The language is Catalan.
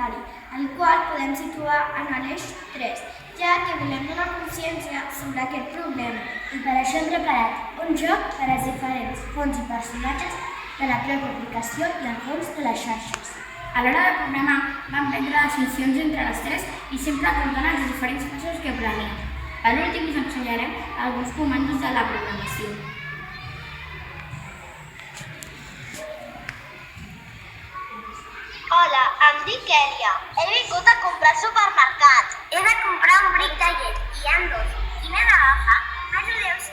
identitari, el qual podem situar en l'eix 3, ja que volem donar consciència sobre aquest problema. I per això hem preparat un joc per als diferents fons i personatges de la pròpia aplicació i el fons de les xarxes. A l'hora de programar vam prendre decisions entre les tres i sempre acordant els diferents passos que planeem. Per últim us ensenyarem alguns comandos de la programació. Hola, em dic Èlia. He vingut a comprar al supermercat. He de comprar un bric de llet i hi ha dos. Quin he d'agafar? M'ajudeu,